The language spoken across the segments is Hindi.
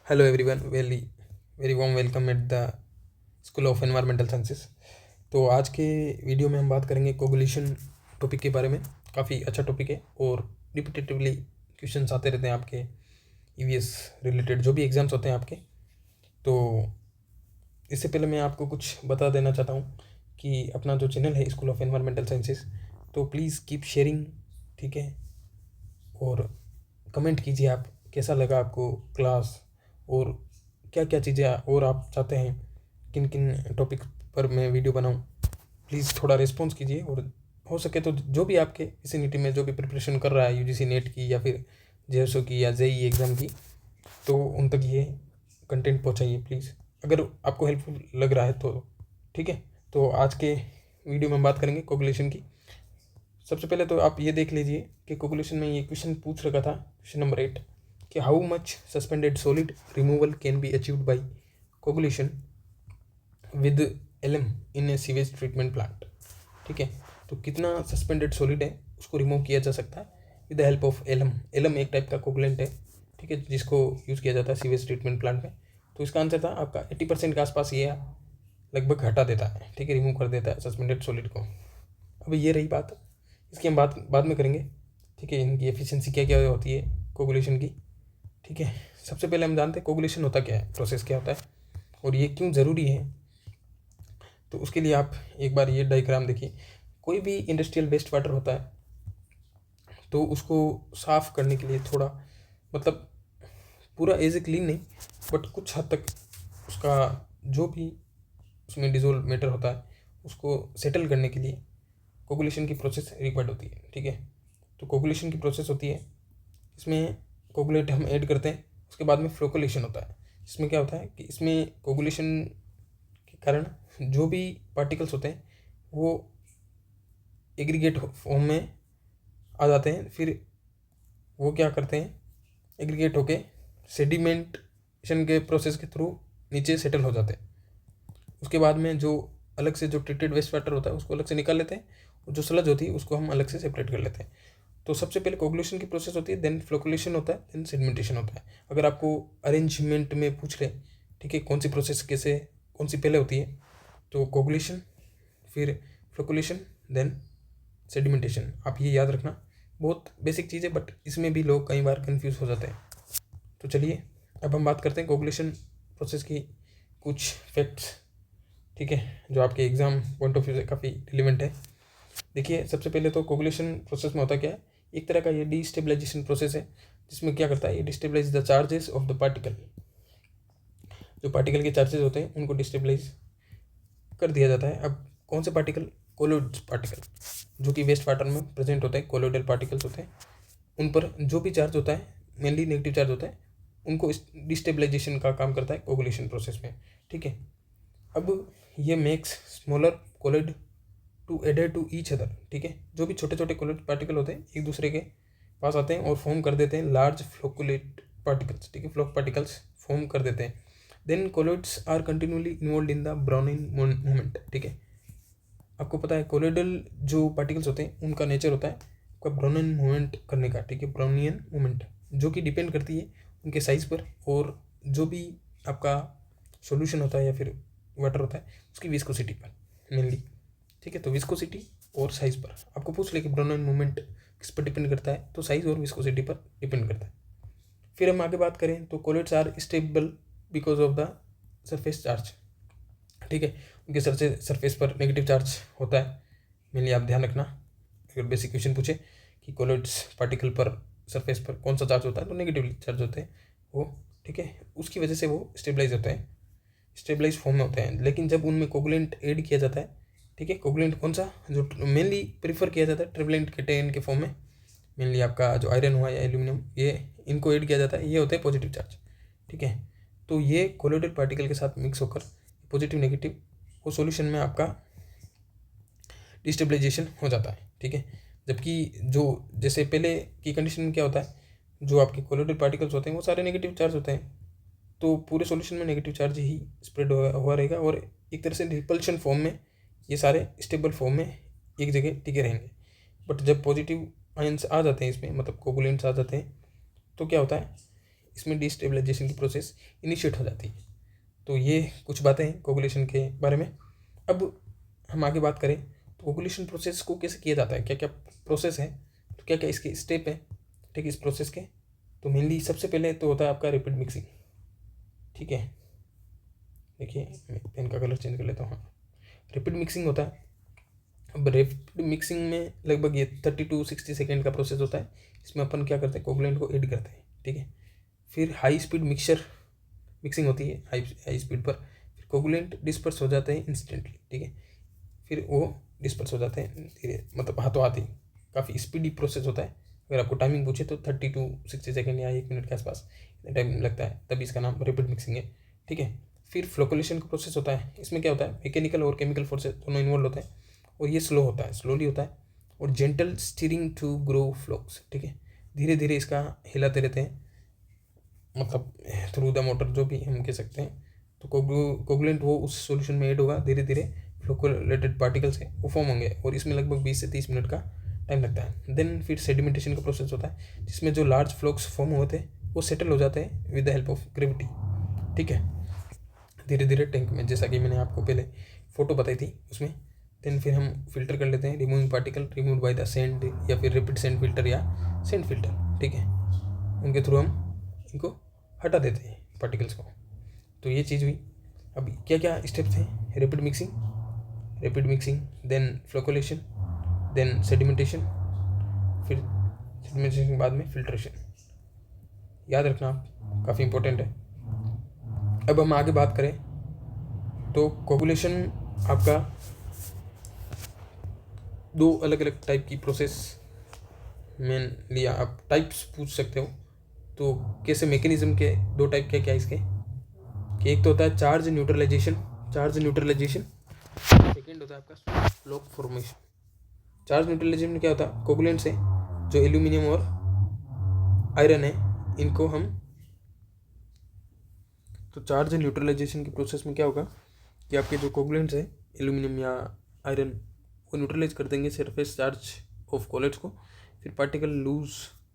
Hello everyone, very very warm welcome at the school of environmental sciences. तो आज के वीडियो में हम बात करेंगे कोगुलेशन टॉपिक के बारे में। काफ़ी अच्छा टॉपिक है और रिपीटेटिवली क्वेश्चंस आते रहते हैं आपके ईवीएस रिलेटेड जो भी एग्ज़ाम्स होते हैं आपके। तो इससे पहले मैं आपको कुछ बता देना चाहता हूँ कि अपना जो चैनल है स्कूल ऑफ एनवायरमेंटल साइंसेस, तो प्लीज़ कीप शेयरिंग, ठीक है। और कमेंट कीजिए आप कैसा लगा आपको क्लास, और क्या क्या चीज़ें और आप चाहते हैं, किन किन टॉपिक पर मैं वीडियो बनाऊं। प्लीज़ थोड़ा रिस्पॉन्स कीजिए, और हो सके तो जो भी आपके विसिनिटी में जो भी प्रिपरेशन कर रहा है यूजीसी नेट की या फिर जेएसओ की या जेई एग्ज़ाम की, तो उन तक ये कंटेंट पहुंचाइए प्लीज़, अगर आपको हेल्पफुल लग रहा है तो। ठीक है, तो आज के वीडियो में हम बात करेंगे कोगुलेशन की। सबसे पहले तो आप ये देख लीजिए कि कोगुलेशन में ये क्वेश्चन पूछ रखा था, क्वेश्चन नंबर 8, कि how much suspended solid removal can be achieved by coagulation with LM in A sewage treatment plant. ठीक है, तो कितना सस्पेंडेड सॉलिड है उसको रिमूव किया जा सकता है with the help of alum. Alum एक टाइप का कोगुलेंट है, ठीक है, जिसको यूज़ किया जाता है सीवेज ट्रीटमेंट प्लांट में। तो इसका आंसर था आपका 80% के आसपास, ये लगभग हटा देता है, ठीक है, रिमूव कर देता है सस्पेंडेड सॉलिड को। अब ये रही बात, इसकी हम बात बाद में करेंगे, ठीक है, इनकी एफिशिएंसी क्या क्या होती है कोगुलेशन की। ठीक है, सबसे पहले हम जानते हैं कोगुलेशन होता क्या है, प्रोसेस क्या होता है और ये क्यों ज़रूरी है। तो उसके लिए आप एक बार ये डायग्राम देखिए। कोई भी इंडस्ट्रियल वेस्ट वाटर होता है तो उसको साफ़ करने के लिए थोड़ा, मतलब पूरा एज ए क्लीन नहीं, बट कुछ हद तक उसका जो भी उसमें डिजोल्व मैटर होता है उसको सेटल करने के लिए कोगुलेशन की प्रोसेस रिक्वायर्ड होती है। ठीक है, तो कोगुलेशन की प्रोसेस होती है, इसमें कोगुलेट हम ऐड करते हैं, उसके बाद में फ्लोकुलेशन होता है। इसमें क्या होता है कि इसमें कोगुलेशन के कारण जो भी पार्टिकल्स होते हैं वो एग्रीगेट फॉर्म में आ जाते हैं, फिर वो क्या करते हैं, एग्रीगेट होके सेडिमेंटेशन के प्रोसेस के थ्रू नीचे सेटल हो जाते हैं। उसके बाद में जो अलग से जो ट्रीटेड वेस्ट वाटर होता है उसको अलग से निकाल लेते हैं, और जो स्लज होती है उसको हम अलग से सेपरेट कर लेते हैं। तो सबसे पहले कोगुलेशन की प्रोसेस होती है, देन फ्लोकुलेशन होता है, देन सेडिमेंटेशन होता है। अगर आपको अरेंजमेंट में पूछ ले, ठीक है, कौन सी प्रोसेस कैसे कौन सी पहले होती है, तो कोगुलेशन, फिर फ्लोकुलेशन, देन सेडिमेंटेशन, आप ये याद रखना। बहुत बेसिक चीज़ है, बट इसमें भी लोग कई बार कन्फ्यूज़ हो जाते हैं। तो चलिए अब हम बात करते हैं कोगुलेशन प्रोसेस की कुछ फैक्ट्स, ठीक है, जो आपके एग्ज़ाम पॉइंट ऑफ व्यू से काफ़ी रिलेवेंट है। देखिए, सबसे पहले तो कोगुलेशन प्रोसेस में होता क्या है, एक तरह का ये डिस्टेबलाइजेशन प्रोसेस है, जिसमें क्या करता है, ये destabilise the charges of the particle. जो पार्टिकल के चार्जेस होते हैं उनको डिस्टेबलाइज कर दिया जाता है। अब कौन से पार्टिकल, कोलोइड पार्टिकल, जो कि वेस्ट वाटर में प्रेजेंट होते हैं, कोलोइडल पार्टिकल्स होते हैं, उन पर जो भी चार्ज होता है, मेनली नेगेटिव चार्ज होता है, उनको डिस्टेबलाइजेशन का काम करता है कोगुलेशन प्रोसेस में। ठीक है, अब ये makes smaller colloid to adhere to each other. ठीक है, जो भी छोटे छोटे कोलोइड पार्टिकल होते हैं एक दूसरे के पास आते हैं और फॉर्म कर देते हैं लार्ज फ्लोकुलेट पार्टिकल्स। ठीक है, फ्लोक पार्टिकल्स फॉर्म कर देते हैं। Then colloids are continuously involve in the browning movement. ठीक है, आपको पता है कोलोइडल जो पार्टिकल्स होते हैं उनका नेचर होता है आपका ब्राउनियन मूवमेंट करने का। ठीक है, ब्राउनियन मूवमेंट जो कि डिपेंड करती है उनके साइज़ पर, और जो भी आपका सॉल्यूशन होता है या फिर वाटर होता है उसकी विस्कोसिटी पर मेनली। ठीक है, तो विस्कोसिटी और साइज़ पर आपको पूछ ले कि ब्राउनियन मूवमेंट किस पर डिपेंड करता है, तो साइज़ और विस्कोसिटी पर डिपेंड करता है। फिर हम आगे बात करें तो colloids are stable because of the surface charge. ठीक है, उनके सरफेस पर नेगेटिव चार्ज होता है मेनली, आप ध्यान रखना। अगर बेसिक क्वेश्चन पूछे कि कोलोइड्स पार्टिकल पर सरफेस पर कौन सा चार्ज होता है, तो नेगेटिवली चार्ज होते हैं वो। ठीक है, उसकी वजह से वो स्टेबलाइज होते हैं, स्टेबलाइज फॉर्म में होते हैं। लेकिन जब उनमें कोगुलेंट ऐड किया जाता है, ठीक है, कोगुलेंट कौन सा जो मेनली प्रीफर किया जाता है ट्रिपलेंट कैटायन के फॉर्म में, मेनली आपका जो आयरन हुआ या एल्यूमिनियम, ये इनको ऐड किया जाता है, ये होते हैं पॉजिटिव चार्ज। ठीक है, तो ये कोलोइडल पार्टिकल के साथ मिक्स होकर पॉजिटिव नेगेटिव वो सॉल्यूशन में आपका डिस्टेबलाइजेशन हो जाता है। ठीक है, जबकि जो जैसे पहले की कंडीशन में क्या होता है, जो आपके कोलोइडल पार्टिकल्स होते हैं वो सारे नेगेटिव चार्ज होते हैं, तो पूरे सॉल्यूशन में नेगेटिव चार्ज ही स्प्रेड हुआ रहेगा, और एक तरह से रिपल्शन फॉर्म में ये सारे स्टेबल फॉर्म में एक जगह टिके रहेंगे। बट जब पॉजिटिव आयंस आ जाते हैं इसमें, मतलब कोगुलेंट्स आ जाते हैं, तो क्या होता है, इसमें डिस्टेबलाइजेशन की प्रोसेस इनिशिएट हो जाती है। तो ये कुछ बातें हैं कोगुलेशन के बारे में। अब हम आगे बात करें तो कोगुलेशन प्रोसेस को कैसे किया जाता है, क्या क्या प्रोसेस है, तो क्या क्या इसके स्टेप हैं, ठीक है, इस प्रोसेस के। तो मेनली सबसे पहले तो होता है आपका रैपिड मिक्सिंग, ठीक है। देखिए मैं पेन का कलर चेंज कर लेता हूँ। हाँ, रैपिड मिक्सिंग होता है। अब रैपिड मिक्सिंग में लगभग ये 30 to 60 सेकेंड का प्रोसेस होता है। इसमें अपन क्या करते हैं, कोगुलेंट को ऐड करते हैं, ठीक है। फिर हाई स्पीड मिक्सिंग होती है हाई स्पीड पर। फिर कोगुलेंट डिस्पर्स हो जाते हैं इंस्टेंटली, ठीक है। फिर वो डिस्पर्स हो जाते हैं धीरे, मतलब हाथों हाथ ही। काफ़ी स्पीडी प्रोसेस होता है। अगर आपको टाइमिंग पूछे तो 30 to 60 सेकेंड या 1 मिनट के आसपास टाइम लगता है, तभी इसका नाम रैपिड मिक्सिंग है, ठीक है। फिर फ्लोकुलेशन का प्रोसेस होता है। इसमें क्या होता है, मैकेनिकल और केमिकल फोर्सेस दोनों इन्वॉल्व होते हैं, और ये स्लोली होता है, और gentle stirring to grow flocs, ठीक है। धीरे धीरे इसका हिलाते रहते हैं, मतलब थ्रू द मोटर जो भी हम कह सकते हैं। तो कोगुलेंट वो उस सॉल्यूशन में ऐड होगा, धीरे धीरे फ्लोकुलेटेड पार्टिकल्स है वो फॉर्म होंगे, और इसमें लगभग 20 से 30 मिनट का टाइम लगता है। देन फिर सेडिमेंटेशन का प्रोसेस होता है, जिसमें जो लार्ज फ्लोक्स फॉर्म होते हैं वो सेटल हो जाते हैं with the help of gravity, ठीक है, धीरे धीरे टैंक में, जैसा कि मैंने आपको पहले फोटो बताई थी उसमें। देन फिर हम फिल्टर कर लेते हैं, removing particle remove by the sand या फिर रैपिड सैंड फिल्टर या सैंड फिल्टर, ठीक है। उनके थ्रू हम इनको हटा देते हैं पार्टिकल्स को। तो ये चीज़ हुई। अब क्या क्या स्टेप्स हैं, rapid mixing, then flocculation, then sedimentation, फिर सेडिमेंटेशन के बाद में फिल्ट्रेशन। याद रखना काफ़ी इंपॉर्टेंट है। अब हम आगे बात करें तो कोगुलेशन आपका दो अलग अलग टाइप की प्रोसेस में लिया, आप टाइप्स पूछ सकते हो। तो कैसे मैकेनिज्म के दो टाइप क्या क्या इसके, कि एक तो होता है चार्ज न्यूट्रलाइजेशन, सेकेंड होता है आपका फ्लोक फॉर्मेशन। चार्ज न्यूट्रलाइजेशन में क्या होता है, कोगुलेंट से जो एल्यूमिनियम और आयरन है इनको हम, तो चार्ज न्यूट्रलाइजेशन की प्रोसेस में क्या होगा कि आपके जो कोगुलेंट्स है एल्यूमिनियम या आयरन वो न्यूट्रलाइज कर देंगे सरफेस चार्ज ऑफ कोलेट्स को। फिर particle lose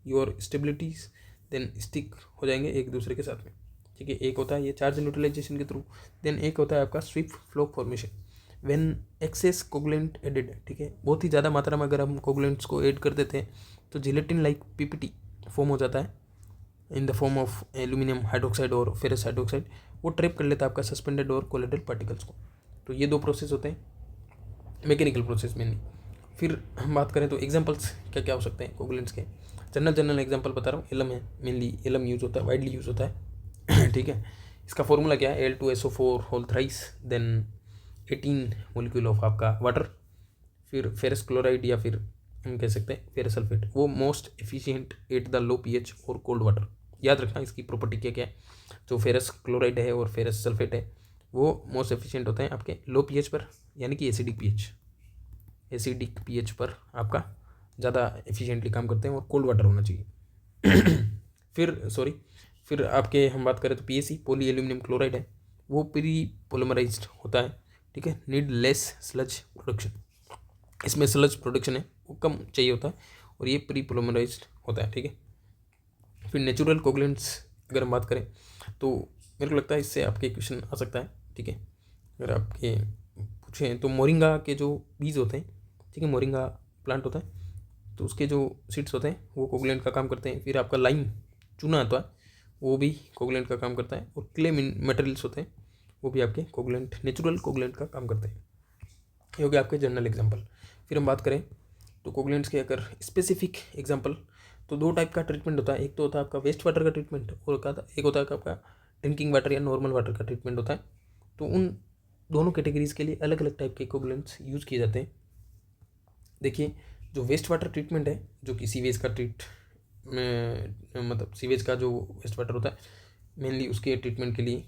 your stabilities, then stick हो जाएंगे एक दूसरे के साथ में, ठीक है। एक होता है ये चार्ज न्यूट्रलाइजेशन के थ्रू। देन एक होता है आपका swift floc formation, when excess coagulant added, ठीक है। बहुत ही ज़्यादा मात्रा में अगर हम कोगुलेंट्स को ऐड कर देते हैं तो जिलेटिन लाइक पीपीटी फॉर्म हो जाता है in the form of aluminium hydroxide और फेरस हाइड्रोक्साइड। वो ट्रैप कर लेता है आपका सस्पेंडेड और कोलेटेड पार्टिकल्स को। तो ये दो प्रोसेस होते हैं मैकेनिकल प्रोसेस मेनली। फिर हम बात करें तो एग्जांपल्स क्या क्या हो सकते हैं कोगुलेंट्स के, जनरल एग्जांपल बता रहा हूँ। एलम है, मेनली एलम यूज़ होता है, वाइडली यूज़ होता है ठीक है। इसका फॉर्मूला क्या है, Al2SO4 whole thrice, then 18 molecule of आपका वाटर। फिर फेरस क्लोराइड या फिर हम कह सकते हैं फेरस सल्फेट, वो most efficient at the low pH और कोल्ड वाटर। याद रखना इसकी प्रॉपर्टी क्या क्या है, जो फेरस क्लोराइड है और फेरस सल्फेट है वो मोस्ट एफिशिएंट होते हैं आपके लो पीएच पर, यानी कि एसिडिक पीएच पर आपका ज़्यादा एफिशिएंटली काम करते हैं, और कोल्ड वाटर होना चाहिए फिर आपके हम बात करें तो पीएसी पॉली एल्यूमिनियम क्लोराइड है, वो प्री पोलिमराइज्ड होता है, ठीक है। नीड लेस स्लज प्रोडक्शन, इसमें स्लज प्रोडक्शन है वो कम चाहिए होता है, और ये प्री पोलिमराइज्ड होता है, ठीक है। फिर नेचुरल कोगुलेंट्स अगर हम बात करें तो मेरे को लगता है इससे आपके क्वेश्चन आ सकता है, ठीक है। अगर आपके पूछें तो मोरिंगा के जो बीज होते हैं, ठीक है, मोरिंगा प्लांट होता है तो उसके जो सीड्स होते हैं वो कोगुलेंट का काम करते हैं। फिर आपका लाइम चूना आता है वो भी कोगुलेंट का काम करता है, और क्ले मटेरियल्स होते हैं वो भी आपके नेचुरल कोगुलेंट का काम करते हैं। ये हो गया आपके जनरल एग्जाम्पल। फिर हम बात करें तो कोगुलेंट्स के अगर स्पेसिफिक एग्जाम्पल, तो दो टाइप का ट्रीटमेंट होता है। एक तो होता है आपका वेस्ट वाटर का ट्रीटमेंट, और एक होता है आपका ड्रिंकिंग वाटर या नॉर्मल वाटर का ट्रीटमेंट होता है। तो उन दोनों कैटेगरीज के लिए अलग अलग टाइप के कोगुलेंट्स यूज़ किए जाते हैं। देखिए जो वेस्ट वाटर ट्रीटमेंट है, जो कि सीवेज का मतलब सीवेज का जो वेस्ट वाटर होता है मेनली उसके ट्रीटमेंट के लिए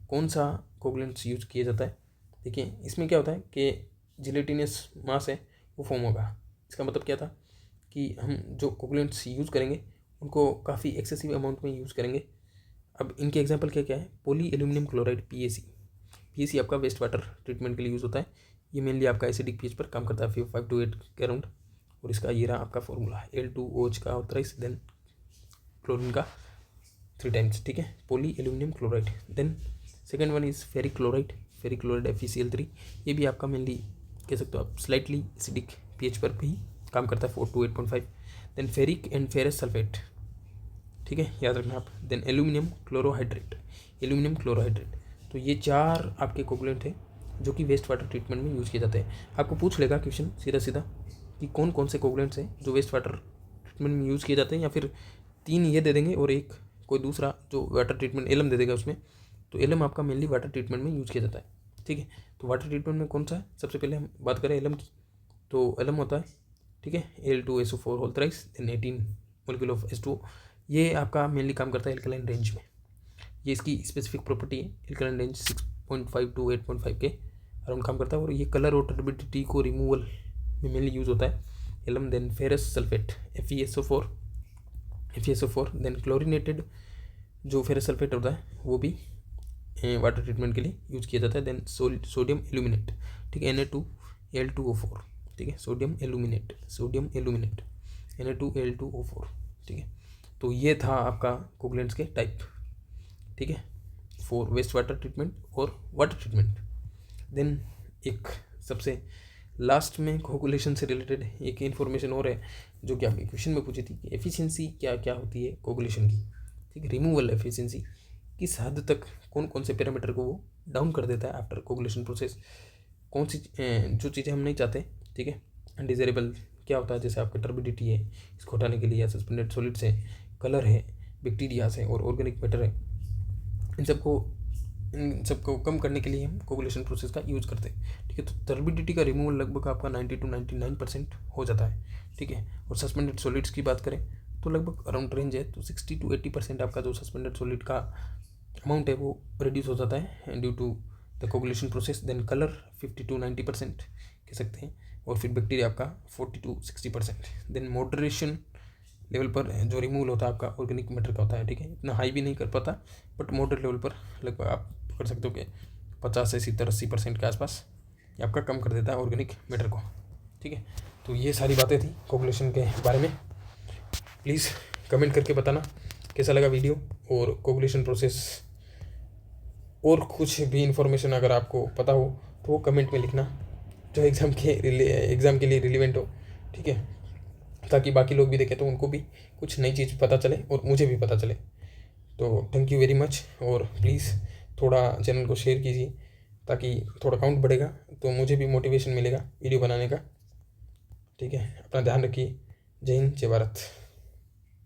कौन सा कोगुलेंट्स यूज़ किया जाता है। देखिए इसमें क्या होता है कि जिलेटिनस मास है वो फॉर्म होगा। इसका मतलब क्या था कि हम जो कोगुलेंट्स यूज़ करेंगे उनको काफ़ी एक्सेसिव अमाउंट में यूज़ करेंगे। अब इनके एग्जांपल क्या क्या है, पॉली एल्यूमिनियम क्लोराइड पीएसी आपका वेस्ट वाटर ट्रीटमेंट के लिए यूज़ होता है। ये मेनली आपका एसिडिक पीएच पर काम करता है 5 to 8 के अराउंड, और इसका ये रहा आपका फॉर्मूला Al2OH का 23, देन क्लोरीन का 3 टाइम्स, ठीक है, poly aluminium chloride. Then second one is ferric chloride FeCl3, ये भी आपका मेनली कह सकते हो आप स्लाइटली एसिडिक pH पर भी काम करता है, 4 to 8.5। Then ferric and ferrous sulphate, ठीक है, याद रखना आप। देन एल्यूमिनियम क्लोरोहाइड्रेट, तो ये 4 आपके कोगुलेंट हैं जो कि वेस्ट वाटर ट्रीटमेंट में यूज़ किए जाते हैं। आपको पूछ लेगा क्वेश्चन सीधा कि कौन कौन से कोगुलेंट्स हैं जो वेस्ट वाटर ट्रीटमेंट में यूज़ किए जाते हैं, या फिर 3 ये दे देंगे और एक कोई दूसरा जो वाटर ट्रीटमेंट एलम दे देगा उसमें। तो एलम आपका मेनली वाटर ट्रीटमेंट में यूज़ किया जाता है, ठीक है। तो वाटर ट्रीटमेंट में कौन सा है, सबसे पहले हम बात करें एलम की, तो एलम होता है, ठीक है, Al2SO4 whole thrice, then 18 molecule of H2O। ये आपका मेनली काम करता है एल्कलाइन रेंज में, ये इसकी स्पेसिफिक प्रॉपर्टी है। एल्कलाइन रेंज 6.5 to 8.5 के अराउंड काम करता है, और ये कलर और टर्बिडिटी को रिमूवल में मेनली यूज़ होता है alum. Then ferrous sulphate FeSO4, then chlorinated जो फेरस सल्फेट होता है वो भी वाटर ट्रीटमेंट के लिए यूज़ किया जाता है। देन सोडियम एल्यूमिनेट, ठीक है, Na2Al2O4, ठीक है, सोडियम एल्यूमिनेट Na2Al2O4, ठीक है। तो ये था आपका कोगुलेंट्स के टाइप, ठीक है, फॉर वेस्ट वाटर ट्रीटमेंट और वाटर ट्रीटमेंट। देन एक सबसे लास्ट में कोगुलेशन से रिलेटेड एक इन्फॉर्मेशन और है जो कि आपके क्वेश्चन में पूछी थी कि एफिशिएंसी क्या क्या होती है कोगुलेशन की, ठीक है, रिमूवल एफिशिएंसी किस हद तक कौन कौन से पैरामीटर को वो डाउन कर देता है आफ्टर कोगुलेशन प्रोसेस, कौन सी जो चीज़ें हम नहीं चाहते, ठीक है, अनडिजायरेबल क्या होता है, जैसे आपका टर्बिडिटी है, इसको हटाने के लिए, सस्पेंडेड सॉलिड्स है, कलर है, बैक्टीरियाज है और ऑर्गेनिक मैटर है, इन सबको कम करने के लिए हम कोगुलेशन प्रोसेस का यूज़ करते हैं, ठीक है। तो टर्बिडिटी का रिमूवल लगभग आपका 90 to 99% हो जाता है, ठीक है। और सस्पेंडेड सॉलिड्स की बात करें तो लगभग अराउंड रेंज है, तो 60 to 80% आपका जो सस्पेंडेड सॉलिड का अमाउंट है वो रिड्यूस हो जाता है due to the coagulation process. Then colour 50 to 90% कह सकते हैं, और फिर बैक्टीरिया आपका 40 to 60%। देन मॉडरेशन लेवल पर जो रिमूवल होता है आपका ऑर्गेनिक मैटर का होता है, ठीक है, इतना हाई भी नहीं कर पाता, बट मॉडरेट लेवल पर लगभग आप पकड़ सकते हो कि 50 से 70-80% के आसपास ये आपका कम कर देता है ऑर्गेनिक मैटर को, ठीक है। तो ये सारी बातें थी कोगुलेशन के बारे में। प्लीज़ कमेंट करके बताना कैसा लगा वीडियो, और कोगुलेशन प्रोसेस और कुछ भी इन्फॉर्मेशन अगर आपको पता हो तो वो कमेंट में लिखना जो एग्ज़ाम के लिए रिलेवेंट हो, ठीक है, ताकि बाकी लोग भी देखें तो उनको भी कुछ नई चीज़ पता चले और मुझे भी पता चले। तो थैंक यू वेरी मच, और प्लीज़ थोड़ा चैनल को शेयर कीजिए ताकि थोड़ा काउंट बढ़ेगा, तो मुझे भी मोटिवेशन मिलेगा वीडियो बनाने का, ठीक है। अपना ध्यान रखिए। जय हिंद, जय भारत।